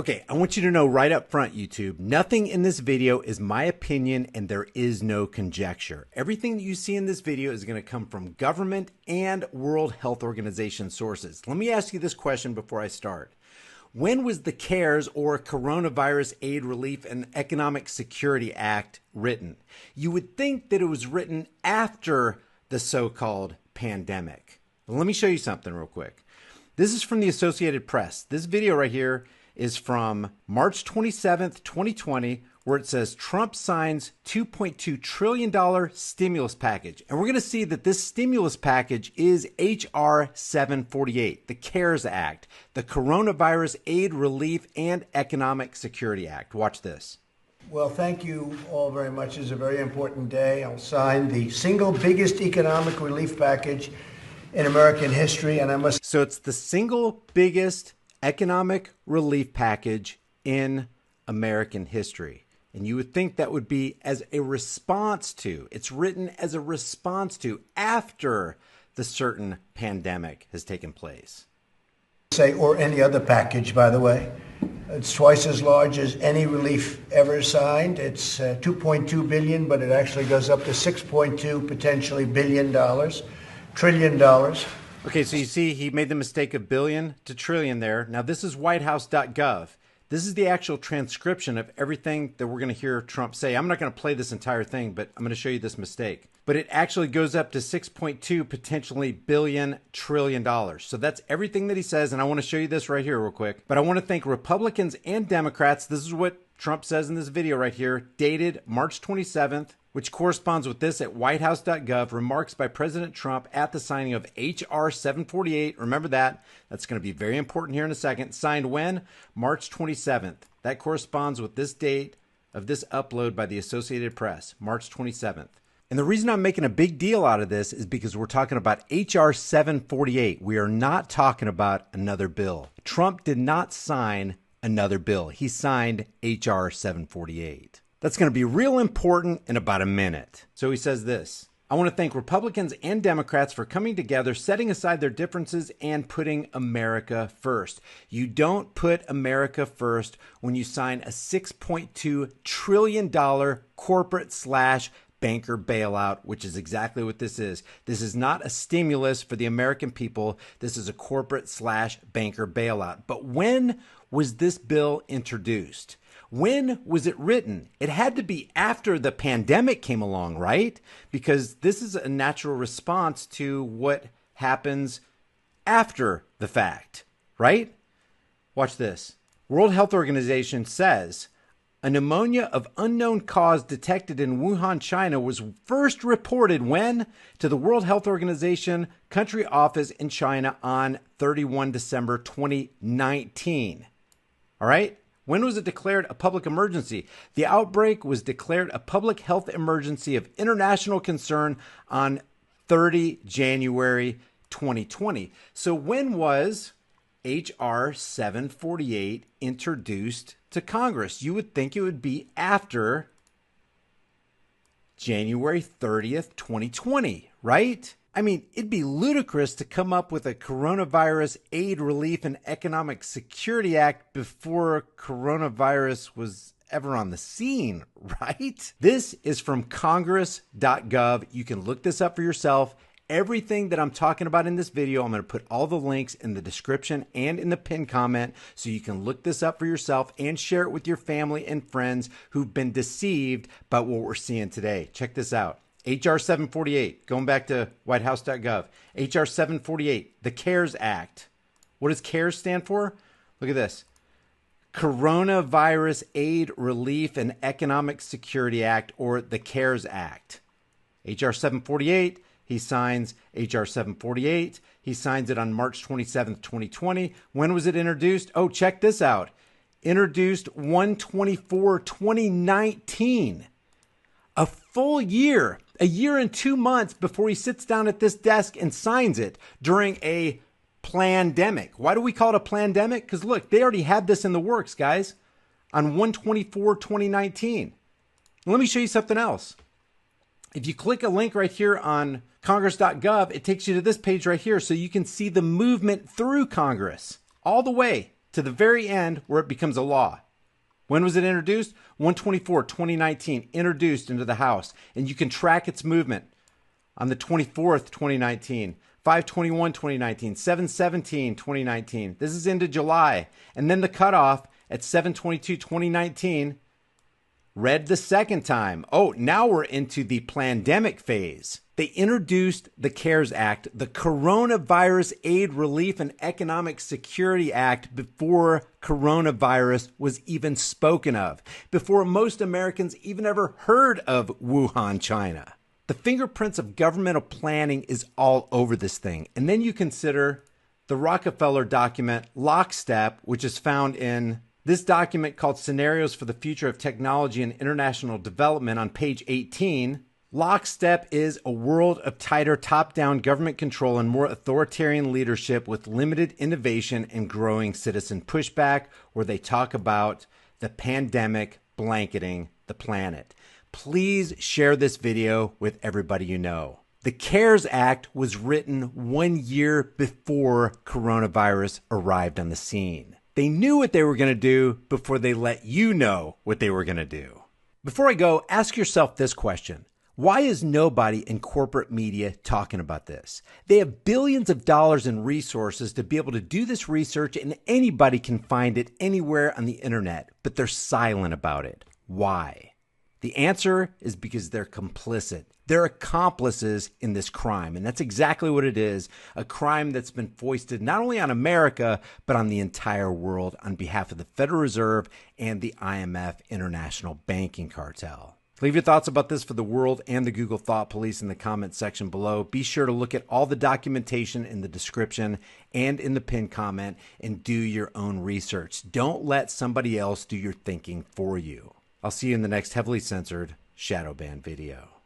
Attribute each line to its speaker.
Speaker 1: Okay, I want you to know right up front, YouTube, nothing in this video is my opinion and there is no conjecture. Everything that you see in this video is going to come from government and World Health Organization sources. Let me ask you this question before I start. When was the CARES or Coronavirus Aid, Relief, and Economic Security Act written? You would think that it was written after the so-called pandemic. Let me show you something real quick. This is from the Associated Press. This video right here is from March 27th, 2020, where it says Trump signs $2.2 trillion stimulus package. And we're going to see that this stimulus package is H.R. 748, the CARES Act, the Coronavirus Aid, Relief, and Economic Security Act. Watch this.
Speaker 2: Well, thank you all very much. It's a very important day. I'll sign the single biggest economic relief package in American history, and I must...
Speaker 1: So it's the single biggest economic relief package in American history. And you would think that would be as a response to, it's written as a response to after the certain pandemic has taken place.
Speaker 2: Say, or any other package, by the way. It's twice as large as any relief ever signed. It's $2.2 billion, but it actually goes up to $6.2 potentially trillion dollars.
Speaker 1: Okay, so you see he made the mistake of billion to trillion there. Now this is whitehouse.gov. This is the actual transcription of everything that we're going to hear Trump say. I'm not going to play this entire thing, but I'm going to show you this mistake. But it actually goes up to 6.2 potentially billion trillion dollars. So that's everything that he says, and I want to show you this right here real quick. But I want to thank Republicans and Democrats. This is what Trump says in this video right here, dated March 27th, which corresponds with this at whitehouse.gov, remarks by President Trump at the signing of H.R. 748. Remember that. That's going to be very important here in a second. Signed when? March 27th. That corresponds with this date of this upload by the Associated Press, March 27th. And the reason I'm making a big deal out of this is because we're talking about H.R. 748. We are not talking about another bill. Trump did not sign another bill. He signed H.R. 748. That's going to be real important in about a minute. So he says this. I want to thank Republicans and Democrats for coming together, setting aside their differences, and putting America first. You don't put America first when you sign a $6.2 trillion corporate/banker bailout, which is exactly what this is. This is not a stimulus for the American people. This is a corporate/banker bailout. But when was this bill introduced? When was it written? It had to be after the pandemic came along, right? Because this is a natural response to what happens after the fact, right? Watch this. World Health Organization says a pneumonia of unknown cause detected in Wuhan, China was first reported when? To the World Health Organization country office in China on 31 December 2019. All right? When was it declared a public emergency? The outbreak was declared a public health emergency of international concern on 30 January 2020. So when was H.R. 748 introduced to Congress? You would think it would be after January 30th, 2020, right? I mean, it'd be ludicrous to come up with a Coronavirus Aid, Relief, and Economic Security Act before coronavirus was ever on the scene, right? This is from congress.gov. You can look this up for yourself. Everything that I'm talking about in this video, I'm going to put all the links in the description and in the pinned comment so you can look this up for yourself and share it with your family and friends who've been deceived by what we're seeing today. Check this out. H.R. 748, going back to whitehouse.gov. H.R. 748, the CARES Act. What does CARES stand for? Look at this. Coronavirus Aid, Relief, and Economic Security Act, or the CARES Act. H.R. 748, he signs H.R. 748. He signs it on March 27th, 2020. When was it introduced? Oh, check this out. Introduced 1/24/2019. A full year, a year and 2 months before he sits down at this desk and signs it during a plandemic. Why do we call it a plandemic? Because look, they already had this in the works, guys, on 1/24/2019. Let me show you something else. If you click a link right here on congress.gov, it takes you to this page right here so you can see the movement through Congress all the way. to the very end where it becomes a law. When was it introduced? 1/24/2019, introduced into the House, and you can track its movement on the 24th, 2019, 5/21/2019, 7/17/2019. This is into July, and then the cutoff at 7/22/2019. Read the second time. Oh, now we're into the pandemic phase. They introduced the CARES Act, the Coronavirus Aid, Relief, and Economic Security Act, before coronavirus was even spoken of, before most Americans even ever heard of Wuhan, China. The fingerprints of governmental planning is all over this thing. And then you consider the Rockefeller document, Lockstep, which is found in this document called Scenarios for the Future of Technology and International Development on page 18. Lockstep is a world of tighter top-down government control and more authoritarian leadership with limited innovation and growing citizen pushback, where they talk about the pandemic blanketing the planet. Please share this video with everybody you know. The CARES Act was written 1 year before coronavirus arrived on the scene. They knew what they were going to do before they let you know what they were going to do. Before I go, ask yourself this question. Why is nobody in corporate media talking about this? They have billions of dollars in resources to be able to do this research, and anybody can find it anywhere on the internet, but they're silent about it. Why? The answer is because they're complicit. They're accomplices in this crime, and that's exactly what it is, a crime that's been foisted not only on America, but on the entire world on behalf of the Federal Reserve and the IMF International Banking Cartel. Leave your thoughts about this for the world and the Google Thought Police in the comment section below. Be sure to look at all the documentation in the description and in the pinned comment and do your own research. Don't let somebody else do your thinking for you. I'll see you in the next heavily censored shadow ban video.